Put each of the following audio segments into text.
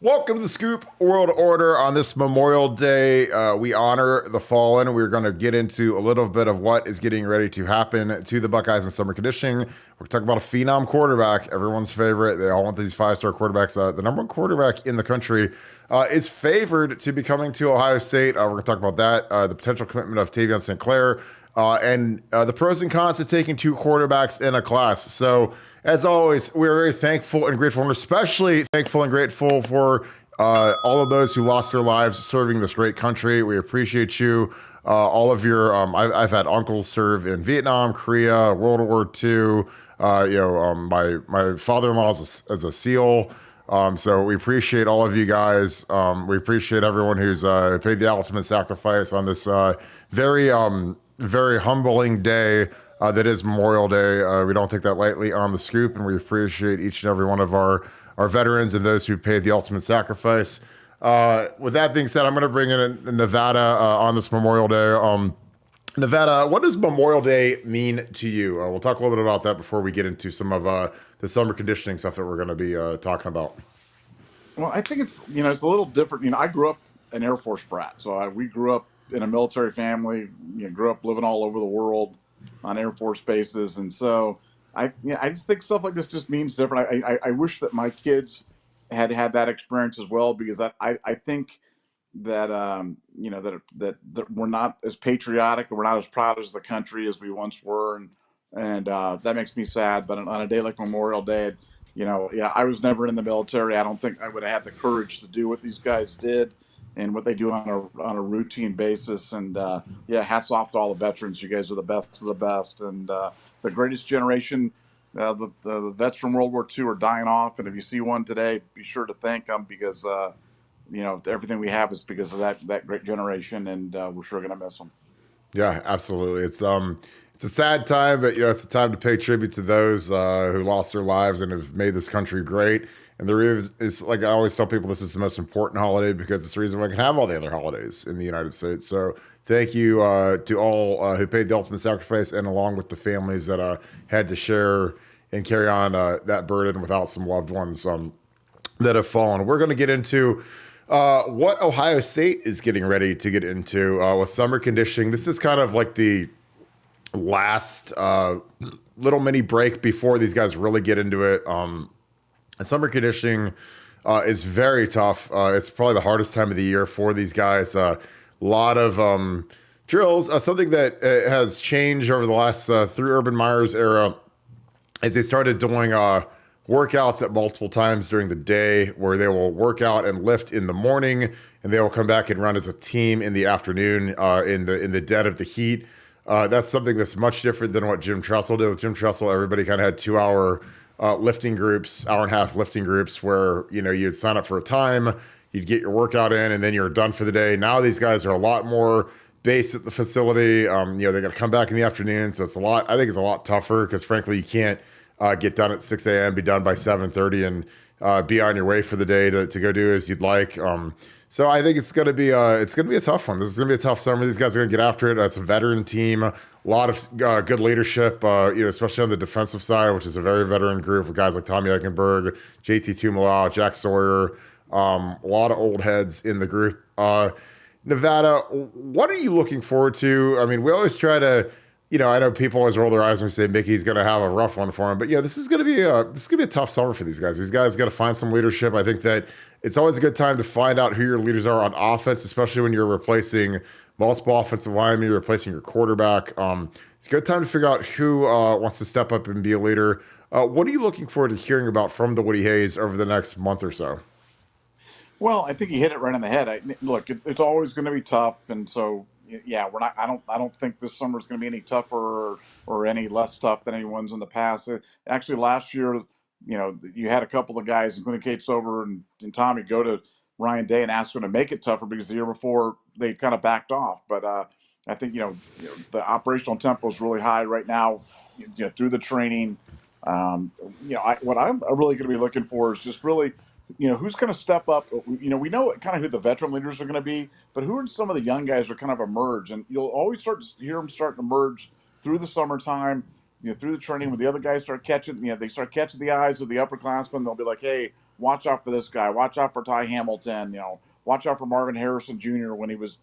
Welcome to the Scoop World Order. On this Memorial Day, we honor the fallen. We're going to get into a little bit of what is getting ready to happen to the Buckeyes in summer conditioning. We're talking about a phenom quarterback, everyone's favorite. They all want these five-star quarterbacks. The number one quarterback in the country is favored to be coming to Ohio State. We're going to talk about that, the potential commitment of Tavion St. Clair, and the pros and cons of taking two quarterbacks in a class. So, as always, we're very thankful and grateful, and especially thankful and grateful for all of those who lost their lives serving this great country. We appreciate you. All of your, I've had uncles serve in Vietnam, Korea, World War II. My father-in-law is a SEAL. So we appreciate all of you guys. We appreciate everyone who's paid the ultimate sacrifice on this very humbling day. That is Memorial Day. We don't take that lightly on the Scoop, and we appreciate each and every one of our veterans and those who paid the ultimate sacrifice. With that being said, I'm going to bring in Nevada on this Memorial Day. Nevada, what does Memorial Day mean to you? We'll talk a little bit about that before we get into some of the summer conditioning stuff that we're going to be talking about. Well, I think it's a little different. I grew up an Air Force brat, so we grew up in a military family. Grew up living all over the world on Air Force bases, and so I just think stuff like this just means different. I wish that my kids had that experience as well, because I think that that we're not as patriotic and we're not as proud as the country as we once were, and that makes me sad. But on a day like Memorial Day, I was never in the military. I don't think I would have had the courage to do what these guys did and what they do on a routine basis. And hats off to all the veterans. You guys are the best of the best, and the greatest generation. The vets from World War II are dying off, and if you see one today, be sure to thank them, because everything we have is because of that great generation, and we're sure going to miss them. Yeah, absolutely. It's a sad time, but it's a time to pay tribute to those who lost their lives and have made this country great. And the reason is, like I always tell people, this is the most important holiday because it's the reason we can have all the other holidays in the United States. So thank you to all who paid the ultimate sacrifice, and along with the families that had to share and carry on that burden without some loved ones that have fallen. We're going to get into what Ohio State is getting ready to get into with summer conditioning. This is kind of like the last little mini break before these guys really get into it. Summer conditioning is very tough. It's probably the hardest time of the year for these guys. A lot of drills. Something that has changed over the last through Urban Meyer's era is they started doing workouts at multiple times during the day, where they will work out and lift in the morning, and they will come back and run as a team in the afternoon in the dead of the heat. That's something that's much different than what Jim Tressel did. With Jim Tressel, everybody kind of had 2-hour lifting groups, hour and a half lifting groups, where you'd sign up for a time, you'd get your workout in, and then you're done for the day. Now these guys are a lot more based at the facility. They got to come back in the afternoon, so I think it's a lot tougher, because frankly you can't get done at 6 a.m., be done by 7:30, and be on your way for the day to go do as you'd like. So I think it's going to be a tough one. This is going to be a tough summer. These guys are going to get after it. It's a veteran team, a lot of good leadership, especially on the defensive side, which is a very veteran group with guys like Tommy Eichenberg, JT Tuimoloau, Jack Sawyer, a lot of old heads in the group. Nevada, what are you looking forward to? I mean, we always try to, I know people always roll their eyes when we say Mickey's going to have a rough one for him, but this is going to be a tough summer for these guys. These guys got to find some leadership. I think that it's always a good time to find out who your leaders are on offense, especially when you're replacing multiple offensive linemen, you're replacing your quarterback. It's a good time to figure out who wants to step up and be a leader. What are you looking forward to hearing about from the Woody Hayes over the next month or so? Well, I think you hit it right on the head. Look, it's always going to be tough, and so we're not. I don't think this summer is going to be any tougher or any less tough than any ones in the past. Actually, last year, you had a couple of guys, including Kate Sober and Tommy, go to Ryan Day and ask him to make it tougher, because the year before they kind of backed off. But I think the operational tempo is really high right now. Through the training, what I'm really going to be looking for is just really, who's going to step up. We know kind of who the veteran leaders are going to be, but who are some of the young guys who are kind of emerge, and you'll always start to hear them start to emerge through the summertime. Through the training, when the other guys start catching, they start catching the eyes of the upperclassmen. They'll be like, "Hey, watch out for this guy, watch out for Ty Hamilton, watch out for Marvin Harrison Jr. when he was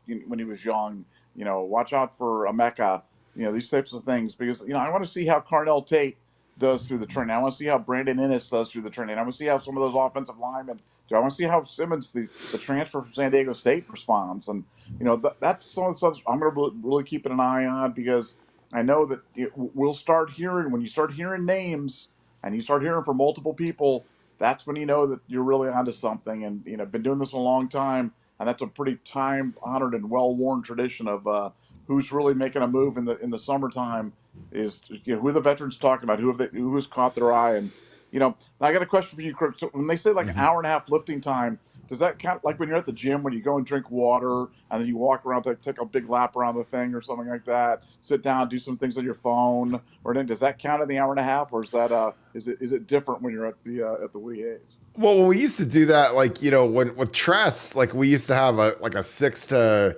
young, watch out for Emeka, these types of things because I want to see how Carnell Tate does through the training. I want to see how Brandon Ennis does through the training. I want to see how some of those offensive linemen do. I want to see how Simmons, the transfer from San Diego State, responds. And, that's some of the stuff I'm going to really keeping an eye on because I know that we'll start hearing, when you start hearing names and you start hearing from multiple people, that's when you know that you're really onto something. And, been doing this a long time, and that's a pretty time-honored and well-worn tradition of who's really making a move in the summertime is who the veterans talking about, who has caught their eye. And I got a question for you, Kirk. So when they say like an hour and a half lifting time, does that count like when you're at the gym when you go and drink water and then you walk around, take a big lap around the thing or something like that, sit down, do some things on your phone, or then does that count in the hour and a half, or is that is it different when you're at the WEAs? Well, when we used to do that, like when with Tress, like we used to have a 6 to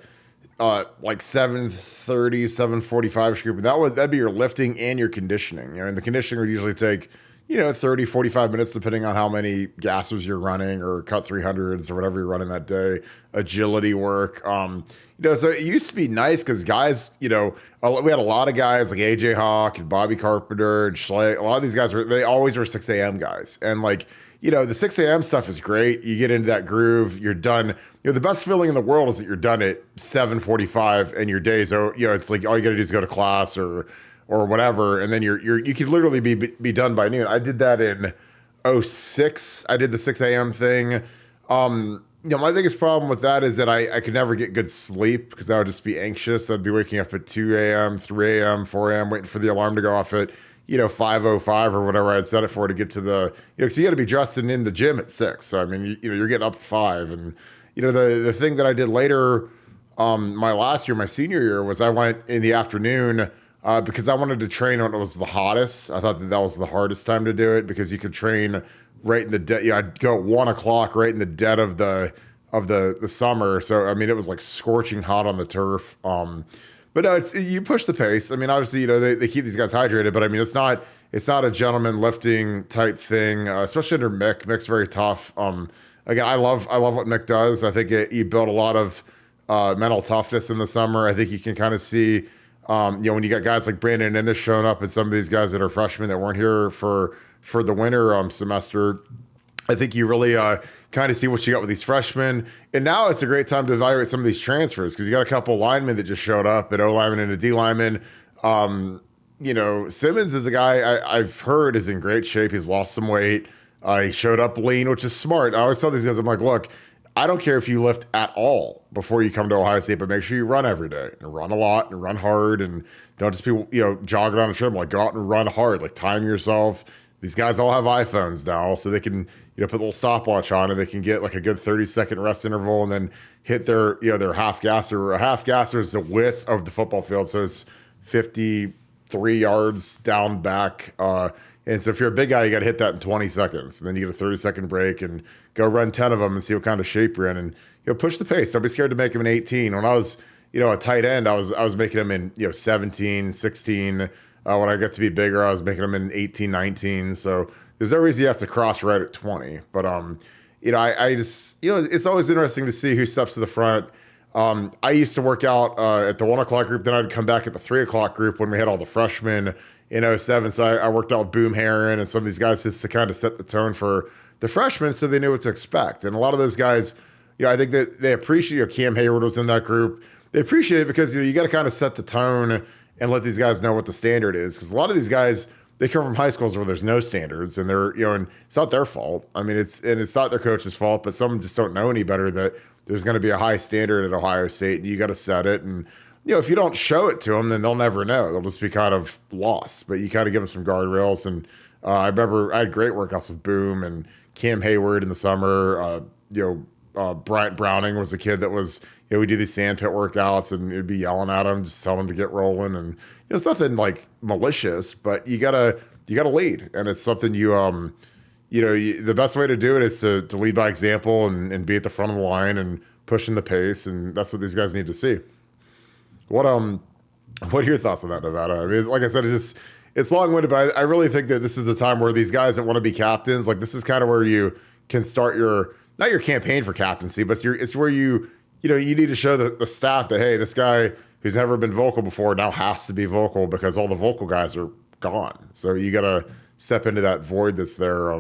like 7:30, 7:45 group. That'd be your lifting and your conditioning. And the conditioning would usually take 30, 45 minutes, depending on how many gases you're running or cut 300s or whatever you're running that day, agility work. So it used to be nice because guys, we had a lot of guys like AJ Hawk and Bobby Carpenter and Schley. A lot of these guys they always were 6 a.m. guys. And like, the 6 a.m. stuff is great. You get into that groove, you're done. The best feeling in the world is that you're done at 7:45 and your days are, it's like all you got to do is go to class or whatever, and then you could literally be done by noon. I did that in '06. I did the 6 a.m. thing. My biggest problem with that is that I could never get good sleep because I would just be anxious. I'd be waking up at 2 a.m., 3 a.m., 4 a.m., waiting for the alarm to go off at 5:05 or whatever I'd set it for to get to the, because you got to be dressed and in the gym at 6. So I mean, you're getting up at 5, and the thing that I did later, my senior year, was I went in the afternoon. Because I wanted to train when it was the hottest. I thought that was the hardest time to do it because you could train right in the dead. I'd go at 1 o'clock right in the dead of the summer. So I mean, it was like scorching hot on the turf. But no, you push the pace. I mean, obviously, they keep these guys hydrated, but I mean, it's not a gentleman lifting type thing, especially under Mick. Mick's very tough. Again, I love what Mick does. I think he built a lot of mental toughness in the summer. I think you can kind of see. When you got guys like Brandon Ennis showing up and some of these guys that are freshmen that weren't here for the winter semester, I think you really kind of see what you got with these freshmen. And now it's a great time to evaluate some of these transfers because you got a couple linemen that just showed up, an O lineman and a D lineman. Simmons is a guy I've heard is in great shape. He's lost some weight. He showed up lean, which is smart. I always tell these guys, I'm like, look, I don't care if you lift at all before you come to Ohio State, but make sure you run every day and run a lot and run hard and don't just be, jogging on a trim. Like, go out and run hard, like time yourself. These guys all have iPhones now, so they can, put a little stopwatch on and they can get like a good 30-second rest interval and then hit their half gasser. A half gasser is the width of the football field, so it's 53 yards down back. And so if you're a big guy, you got to hit that in 20 seconds. And then you get a 30-second break and go run 10 of them and see what kind of shape you're in. And, push the pace. Don't be scared to make them in 18. When I was, a tight end, I was making them in, 17, 16. When I got to be bigger, I was making them in 18, 19. So there's no reason you have to cross right at 20. But, I just, it's always interesting to see who steps to the front. I used to work out at the 1 o'clock group. Then I'd come back at the 3 o'clock group when we had all the freshmen in '07. So I worked out with Boom Herron and some of these guys just to kind of set the tone for the freshmen so they knew what to expect. And a lot of those guys, I think that they appreciate, Cam Hayward was in that group. They appreciate it because, you got to kind of set the tone and let these guys know what the standard is. Because a lot of these guys, they come from high schools where there's no standards and they're, and it's not their fault. I mean, it's not their coach's fault, but some just don't know any better that there's going to be a high standard at Ohio State and you got to set it. And, if you don't show it to them, then they'll never know. They'll just be kind of lost. But you kind of give them some guardrails. And I remember I had great workouts with Boom and Cam Hayward in the summer. Bryant Browning was a kid that was, we do these sandpit workouts and it'd be yelling at him, just telling him to get rolling. And it's nothing like malicious, but you gotta lead. And it's something the best way to do it is to lead by example and be at the front of the line and pushing the pace. And that's what these guys need to see. What are your thoughts on that, Nevada? I mean, like I said, it's long-winded, but I really think that this is the time where these guys that want to be captains, like this is kind of where you can start your not your campaign for captaincy, but it's where you need to show the staff that, hey, this guy who's never been vocal before now has to be vocal because all the vocal guys are gone. So you got to step into that void that's there.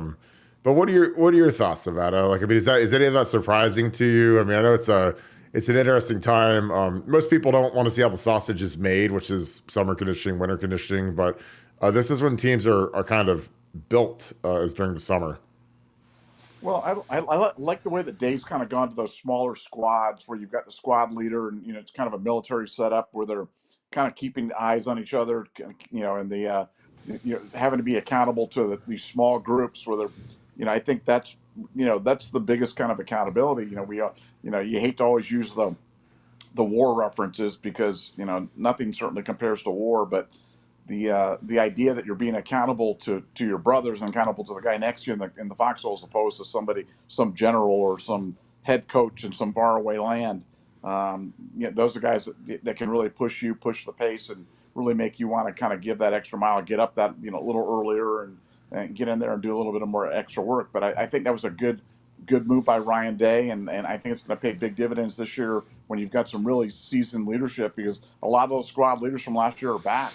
But what are your thoughts about it? Like, I mean, is any of that surprising to you? I mean, I know it's an interesting time. Most people don't want to see how the sausage is made, which is summer conditioning, winter conditioning, but this is when teams are kind of built is during the summer. Well, I like the way that Dave's kind of gone to those smaller squads where you've got the squad leader, and it's kind of a military setup where they're kind of keeping eyes on each other, and having to be accountable to these small groups where they're, I think that's the biggest kind of accountability. You hate to always use the war references because nothing certainly compares to war, but the idea that you're being accountable to your brothers and accountable to the guy next to you in the foxhole as opposed to some general or some head coach in some faraway land. Those are guys that can really push the pace and really make you want to kind of give that extra mile, get up that a little earlier and get in there and do a little bit of more extra work. But I think that was a good move by Ryan Day, and I think it's going to pay big dividends this year when you've got some really seasoned leadership, because a lot of those squad leaders from last year are back.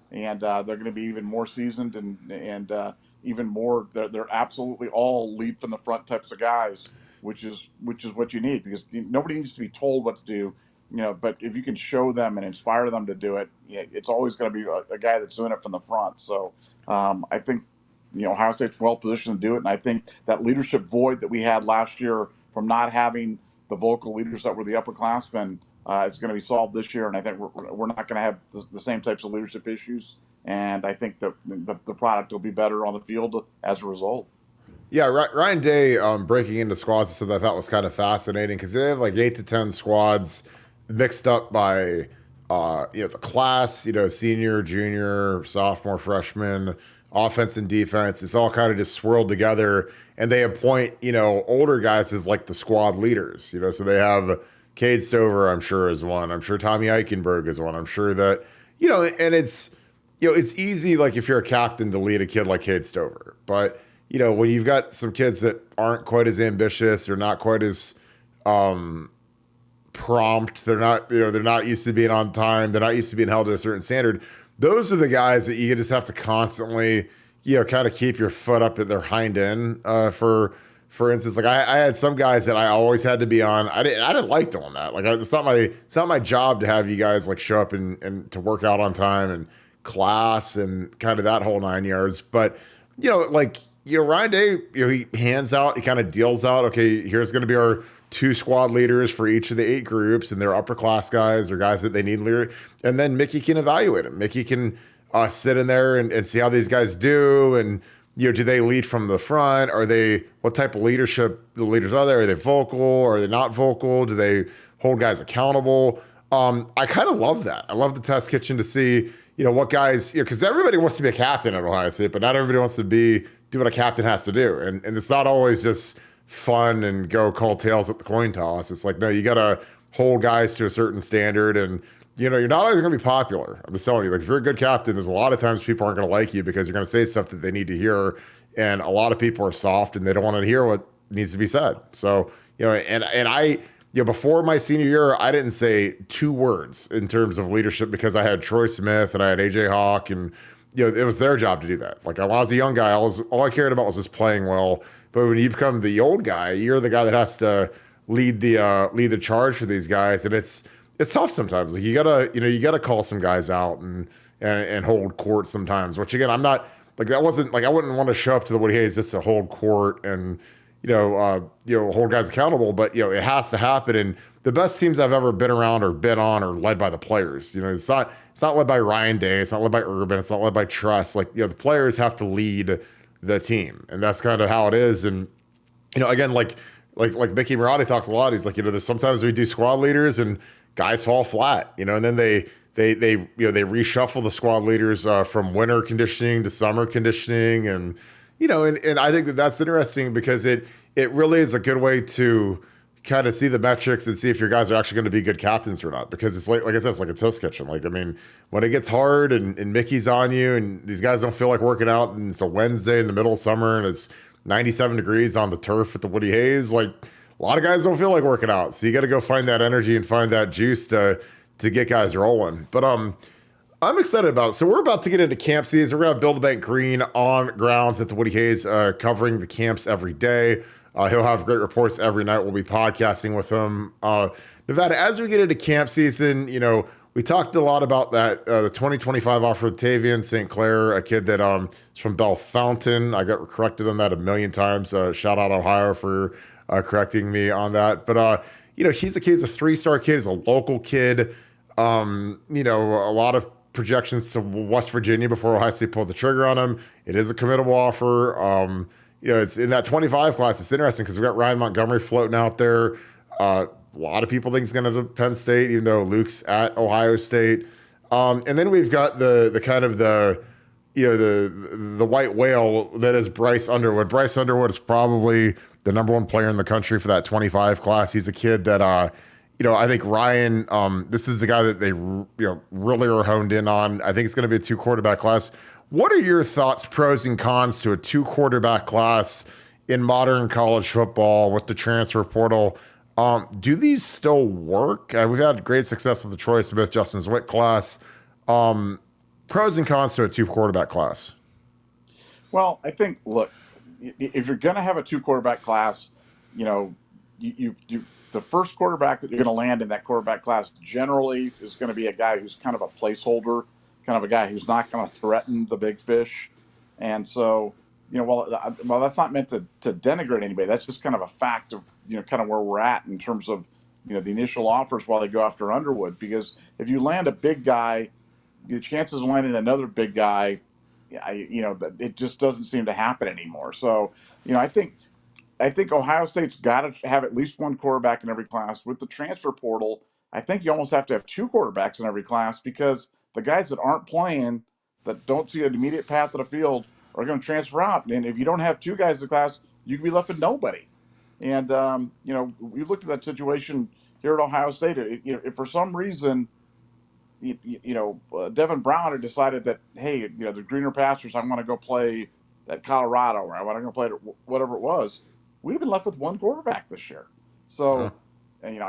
And they're going to be even more seasoned and even more. They're absolutely all lead from the front types of guys, which is what you need, because nobody needs to be told what to do, But if you can show them and inspire them to do it, it's always going to be a guy that's doing it from the front. So I think Ohio State's well positioned to do it, and I think that leadership void that we had last year from not having the vocal leaders that were the upperclassmen. Is going to be solved this year, and I think we're not going to have the same types of leadership issues, and I think the product will be better on the field as a result. Yeah, Ryan Day breaking into squads and stuff I thought was kind of fascinating because they have like 8 to 10 squads mixed up by the class, senior, junior, sophomore, freshman, offense and defense. It's all kind of just swirled together, and they appoint older guys as like the squad leaders. So they have Cade Stover, I'm sure, is one. I'm sure Tommy Eichenberg is one. I'm sure that, and it's easy, like if you're a captain, to lead a kid like Cade Stover. But, when you've got some kids that aren't quite as ambitious, they're not quite as prompt, they're not used to being on time, they're not used to being held to a certain standard. Those are the guys that you just have to constantly, kind of keep your foot up at their hind end For instance, like I had some guys that I always had to be on. I didn't like doing that. Like it's not my job to have you guys like show up and to work out on time and class and kind of that whole 9 yards. But Ryan Day, he hands out, he kind of deals out. Okay, here's going to be our 2 squad leaders for each of the 8 groups, and they're upper class guys. They're guys that they need leader. And then Mickey can evaluate them. Mickey can sit in there and see how these guys do and. Do they lead from the front? What type of leadership the leaders are there? Are they vocal? Are they not vocal? Do they hold guys accountable? I kind of love that. I love the test kitchen to see, what guys, because everybody wants to be a captain at Ohio State, but not everybody wants to do what a captain has to do. And it's not always just fun and go call tails at the coin toss. It's like, no, you got to hold guys to a certain standard, and you're not always going to be popular. I'm just telling you, like, if you're a good captain, there's a lot of times people aren't going to like you because you're going to say stuff that they need to hear. And a lot of people are soft and they don't want to hear what needs to be said. So, and I, before my senior year, I didn't say 2 words in terms of leadership because I had Troy Smith and I had AJ Hawk, and, it was their job to do that. Like when I was a young guy, all I cared about was just playing well. But when you become the old guy, you're the guy that has to lead the charge for these guys. And it's tough sometimes. Like you gotta call some guys out and hold court sometimes. Which again, I'm not like that. Wasn't like I wouldn't want to show up to the Woody Hayes just to hold court and hold guys accountable. But it has to happen. And the best teams I've ever been around or been on are led by the players. It's not led by Ryan Day. It's not led by Urban. It's not led by Truss. Like the players have to lead the team, and that's kind of how it is. And again, like Mickey Marotti talked a lot. He's like, there's sometimes we do squad leaders and guys fall flat, and then they reshuffle the squad leaders from winter conditioning to summer conditioning, and I think that's interesting because it really is a good way to kind of see the metrics and see if your guys are actually going to be good captains or not. Because it's like I said, it's like a test kitchen. Like I mean, when it gets hard and Mickey's on you, and these guys don't feel like working out, and it's a Wednesday in the middle of summer, and it's 97 degrees on the turf at the Woody Hayes. Like a lot of guys don't feel like working out. So you got to go find that energy and find that juice to get guys rolling. But I'm excited about it. So we're about to get into camp season. We're going to have Build a Bank Green on grounds at the Woody Hayes, covering the camps every day. He'll have great reports every night. We'll be podcasting with him. Nevada, as we get into camp season, we talked a lot about that, the 2025 offer with Tavian St. Clair, a kid that is from Bellefontaine. I got corrected on that a million times. Shout out Ohio for correcting me on that. But, he's a kid, he's a 3-star kid. He's a local kid. A lot of projections to West Virginia before Ohio State pulled the trigger on him. It is a committable offer. It's in that 25 class. It's interesting because we've got Ryan Montgomery floating out there. A lot of people think he's going to Penn State, even though Luke's at Ohio State. And then we've got the kind of the white whale that is Bryce Underwood. Bryce Underwood is probably the number 1 player in the country for that 25 class. He's a kid that, I think Ryan, this is the guy that they, really are honed in on. I think it's going to be a 2 quarterback class. What are your thoughts, pros and cons to a 2 quarterback class in modern college football with the transfer portal? Do these still work? We've had great success with the Troy Smith, Justin Zwick class. Pros and cons to a 2 quarterback class. Well, I think, look, if you're going to have a 2 quarterback class, you the first quarterback that you're going to land in that quarterback class generally is going to be a guy who's kind of a placeholder, kind of a guy who's not going to threaten the big fish. And so, well, that's not meant to denigrate anybody. That's just kind of a fact of, kind of where we're at in terms of, the initial offers while they go after Underwood. Because if you land a big guy, the chances of landing another big guy, it just doesn't seem to happen anymore. So, I think Ohio State's got to have at least 1 quarterback in every class. With the transfer portal, I think you almost have to have 2 quarterbacks in every class because the guys that aren't playing, that don't see an immediate path to the field, are going to transfer out. And if you don't have 2 guys in the class, you can be left with nobody. And, we looked at that situation here at Ohio State. If for some reason, Devin Brown had decided that, hey, the greener pastures, I want to go play at Colorado or I want to go play at whatever it was, we'd have been left with 1 quarterback this year. So, and,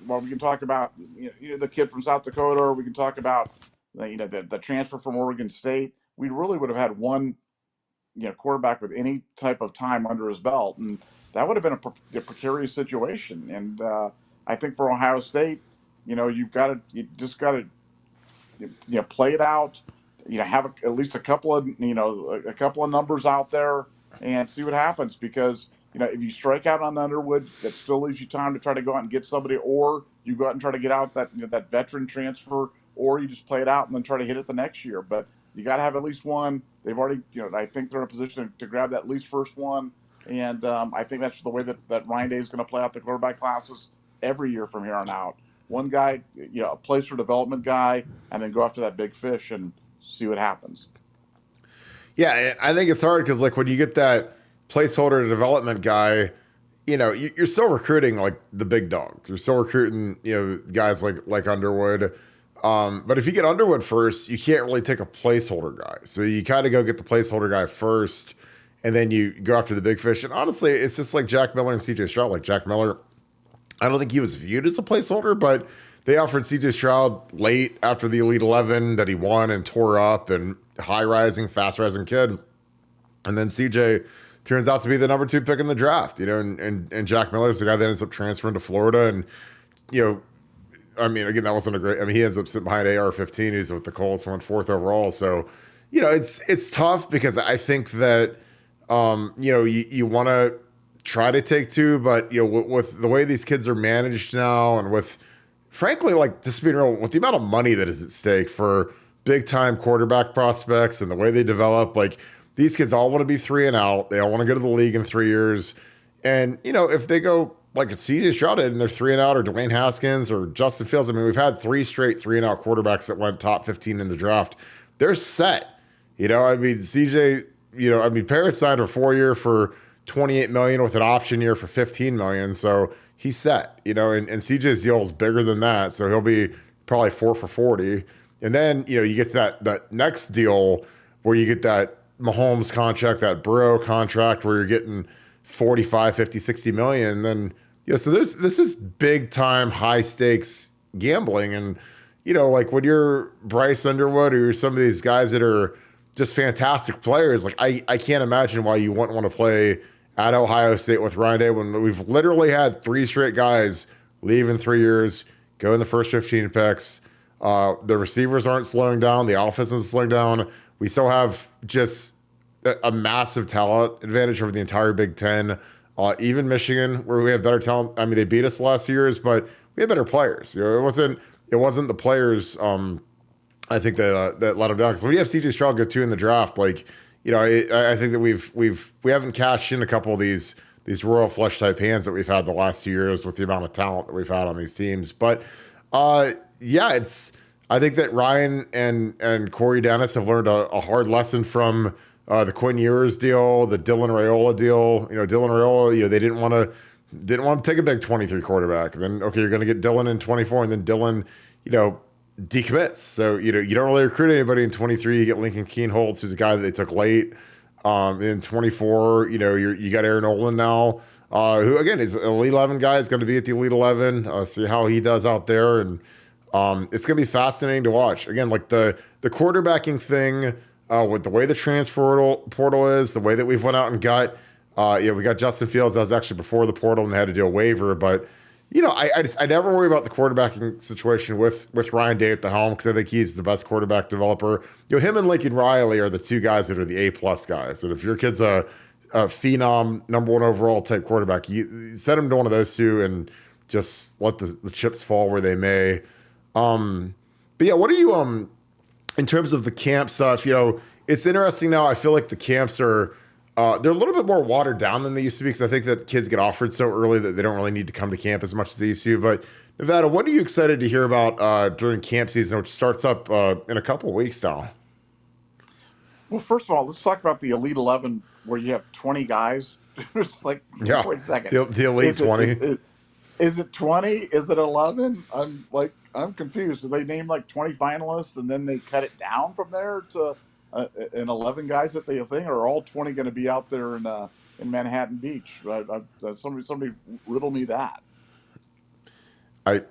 well, we can talk about the kid from South Dakota, or we can talk about the transfer from Oregon State. We really would have had 1 quarterback with any type of time under his belt, and that would have been a precarious situation. And I think for Ohio State, you just got to play it out. Have at least a couple of numbers out there and see what happens. Because if you strike out on Underwood, that still leaves you time to try to go out and get somebody, or you go out and try to get out that that veteran transfer, or you just play it out and then try to hit it the next year. But you got to have at least 1. They've already, I think they're in a position to grab that at least first one. And I think that's the way that Ryan Day is going to play out the quarterback classes every year from here on out. 1 guy, a placer development guy, and then go after that big fish and see what happens. Yeah, I think it's hard because, when you get that placeholder development guy, you're still recruiting, the big dogs. You're still recruiting, guys like Underwood. But if you get Underwood first, you can't really take a placeholder guy. So you kind of go get the placeholder guy first, and then you go after the big fish. And honestly, it's just like Jack Miller and CJ Stroud. Like Jack Miller, I don't think he was viewed as a placeholder, but they offered CJ Stroud late after the Elite 11 that he won and tore up, and high-rising, fast-rising kid. And then CJ turns out to be the number 2 pick in the draft, and Jack Miller is the guy that ends up transferring to Florida. And, again, that wasn't a great, he ends up sitting behind AR-15. He's with the Colts, went 4th overall. So, it's tough because I think that, you want to try to take 2, but, with the way these kids are managed now, and with, frankly, just being real, with the amount of money that is at stake for big-time quarterback prospects and the way they develop, these kids all want to be 3 and out. They all want to go to the league in 3 years. And, if they go like a CJ Stroud and they're 3 and out, or Dwayne Haskins or Justin Fields, we've had 3 straight 3 and out quarterbacks that went top 15 in the draft. They're set. CJ, Paris signed a 4-year for $28 million with an option year for $15 million. So he's set, and CJ's deal is bigger than that. So he'll be probably 4 for $40. And then, you get to that next deal where you get that Mahomes contract, that Burrow contract where you're getting 45, 50, 60 million. Then, so this is big time, high stakes gambling. And, like when you're Bryce Underwood or you're some of these guys that are just fantastic players, like I can't imagine why you wouldn't want to play at Ohio State with Ryan Day when we've literally had 3 straight guys leave in 3 years, go in the first 15 picks. The receivers aren't slowing down. The offense isn't slowing down. We still have just a massive talent advantage over the entire Big Ten. Even Michigan, where we have better talent. I mean, they beat us the last 2 years, but we had better players. It wasn't the players. I think that let them down. Because when you have CJ Stroud go 2 in the draft, like I think that we haven't cashed in a couple of these royal flush type hands that we've had the last 2 years with the amount of talent that we've had on these teams. But yeah, I think that Ryan and Corey Dennis have learned a hard lesson from the Quinn Ewers deal, the Dylan Raiola deal. Dylan Raiola, they didn't want to take a big 23 quarterback. And then, okay, you're going to get Dylan in 24, and then Dylan, decommits. So, you don't really recruit anybody in 23. You get Lincoln Keenholz, who's a guy that they took late. In 24, you got Aaron Olin now, who again is an Elite 11 guy. Is going to be at the Elite 11. See how he does out there, and it's going to be fascinating to watch. Again, like the quarterbacking thing, with the way the transfer portal is, the way that we've went out and got, we got Justin Fields. That was actually before the portal, and they had to do a waiver. But I never worry about the quarterbacking situation with Ryan Day at the helm because I think he's the best quarterback developer. Him and Lincoln Riley are the 2 guys that are the A+ guys. And if your kid's a phenom, number 1 overall type quarterback, you send him to one of those 2 and just let the chips fall where they may. But yeah, what are you in terms of the camp stuff? It's interesting now. I feel like the camps are they're a little bit more watered down than they used to be because I think that kids get offered so early that they don't really need to come to camp as much as they used to. But Nevada, what are you excited to hear about during camp season, which starts up in a couple of weeks now? Well, first of all, let's talk about the Elite 11 where you have 20 guys. It's like, Yeah, wait a second. the Elite 20. Is it 20? Is it 11? I'm confused. Do they name like 20 finalists and then they cut it down from there to an 11 guys that they think, or are all 20 going to be out there in Manhattan Beach? Somebody riddle me that. I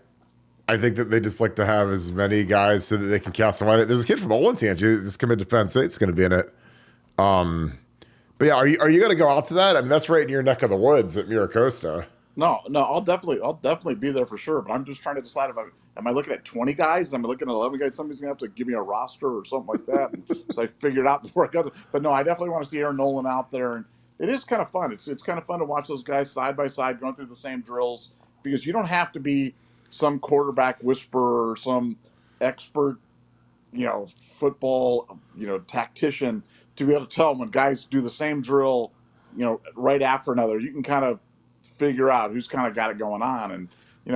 think that they just like to have as many guys so that they can cast a wide. There's a kid from Olentangy that's committed to Penn State's going to be in it. But yeah, are you going to go out to that? I mean, that's right in your neck of the woods at Miracosta. No, I'll definitely be there for sure. But I'm just trying to decide if am I looking at 20 guys? Am I looking at 11 guys? Somebody's gonna have to give me a roster or something like that. And so I figured out before I got there. But no, I definitely want to see Aaron Nolan out there, and it is kind of fun. It's kind of fun to watch those guys side by side going through the same drills because you don't have to be some quarterback whisperer or some expert, football, tactician to be able to tell when guys do the same drill, right after another. You can kind of figure out who's kind of got it going on. And,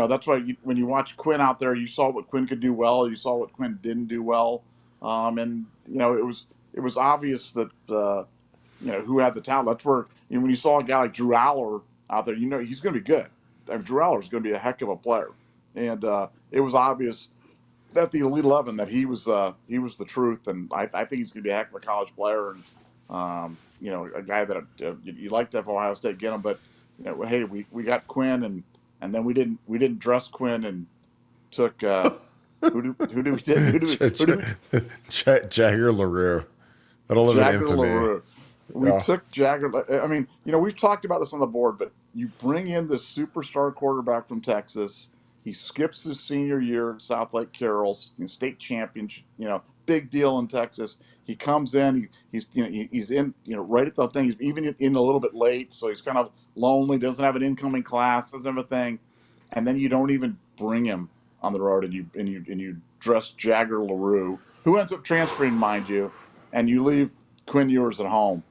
that's why when you watch Quinn out there, you saw what Quinn could do well. You saw what Quinn didn't do well. And, it was obvious that, who had the talent. That's where, when you saw a guy like Drew Aller out there, he's going to be good. I mean, Drew Aller is going to be a heck of a player. And it was obvious at the Elite 11 that he was the truth. And I think he's going to be a heck of a college player. And, a guy that you'd like to have Ohio State get him, but hey, we got Quinn and then we didn't dress Quinn and took who do we Jagger LaRue. That'll live in infamy. LaRue. We took Jagger. I mean, we've talked about this on the board, but you bring in this superstar quarterback from Texas. He skips his senior year at South Lake Carroll, state champion. Big deal in Texas. He comes in. He's in right at the thing. He's even in a little bit late, so he's kind of lonely. Doesn't have an incoming class. Doesn't have a thing, and then you don't even bring him on the road, and you dress Jagger LaRue, who ends up transferring, mind you, and you leave Quinn Ewers at home,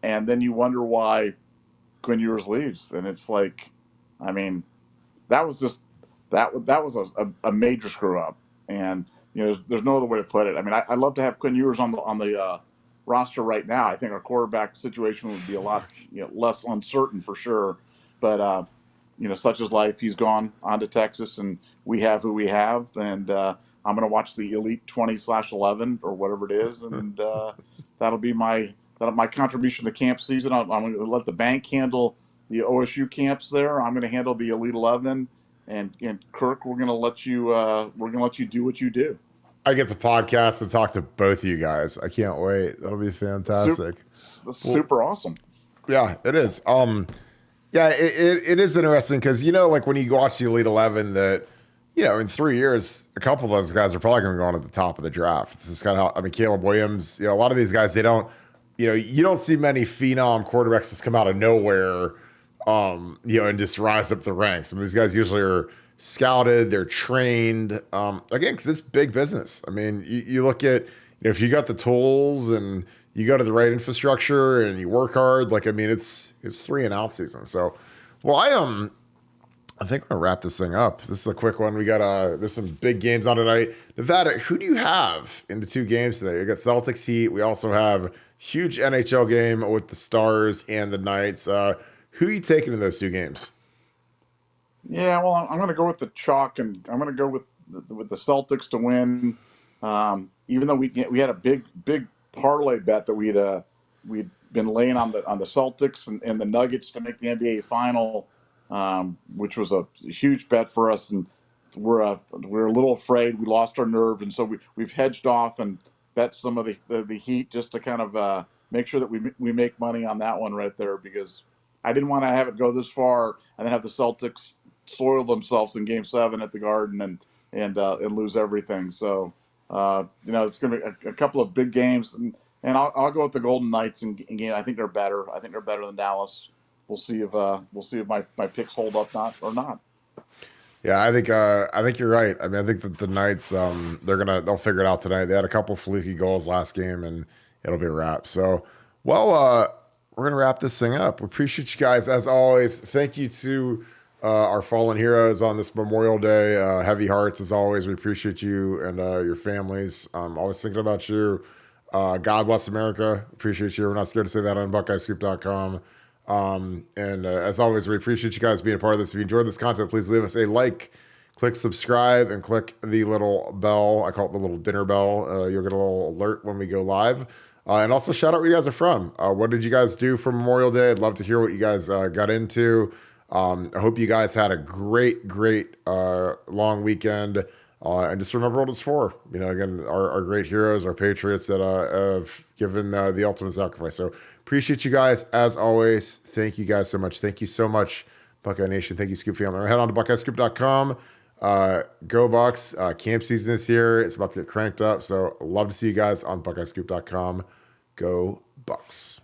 and then you wonder why Quinn Ewers leaves, and it's like, I mean, that was a major screw up, and there's no other way to put it. I mean, I'd love to have Quinn Ewers on the roster right now. I think our quarterback situation would be a lot less uncertain for sure. But such is life. He's gone on to Texas, and we have who we have. And I'm going to watch the Elite 20/11 or whatever it is, and that'll be my that my contribution to camp season. I'm going to let the bank handle the OSU camps there. I'm going to handle the Elite 11, and Kirk, we're going to let you do what you do. I get to podcast and talk to both of you guys. I can't wait. That'll be fantastic. Super awesome. Yeah, it is. Yeah, it is interesting because, like when you watch the Elite 11, that, in 3 years, a couple of those guys are probably going to go on at the top of the draft. This is kind of how, Caleb Williams, a lot of these guys, they don't, you don't see many phenom quarterbacks just come out of nowhere, and just rise up the ranks. These guys usually are scouted, they're trained. Again, because it's big business. You look at, if you got the tools and you go to the right infrastructure and you work hard, it's 3-and-out season. So, well, I think we're gonna wrap this thing up. This is a quick one. We got there's some big games on tonight. Nevada, who do you have in the 2 games today? You got Celtics Heat. We also have huge NHL game with the Stars and the Knights. Who are you taking in those 2 games? Yeah, well, I'm going to go with the chalk, and I'm going to go with the Celtics to win. Even though we had a big parlay bet that we'd been laying on the Celtics and the Nuggets to make the NBA final, which was a huge bet for us, and we're a little afraid. We lost our nerve, and so we've hedged off and bet some of the Heat just to kind of make sure that we make money on that one right there, because I didn't want to have it go this far and then have the Celtics soil themselves in Game 7 at the Garden and lose everything. So it's going to be a couple of big games, and I'll go with the Golden Knights in game. I think they're better. I think they're better than Dallas. We'll see if my picks hold up or not. Yeah, I think you're right. I think that the Knights, they'll figure it out tonight. They had a couple fluky goals last game, and it'll be a wrap. So, well, we're gonna wrap this thing up. We appreciate you guys as always. Thank you to our fallen heroes on this Memorial Day. Heavy hearts as always. We appreciate you and your families. Always thinking about you. God bless America. Appreciate you. We're not scared to say that on BuckeyeScoop.com. As always, we appreciate you guys being a part of this. If you enjoyed this content, please leave us a like, click subscribe, and click the little bell. I call it the little dinner bell. You'll get a little alert when we go live. And also shout out where you guys are from. What did you guys do for Memorial Day? I'd love to hear what you guys got into. I hope you guys had a great long weekend. And just remember what it's for. Again, our great heroes, our patriots that have given the ultimate sacrifice. So appreciate you guys as always. Thank you guys so much. Thank you so much, Buckeye Nation. Thank you, Scoop family. Head on to BuckeyeScoop.com. Go Bucks. Camp season is here. It's about to get cranked up. So love to see you guys on BuckeyeScoop.com. Go Bucks.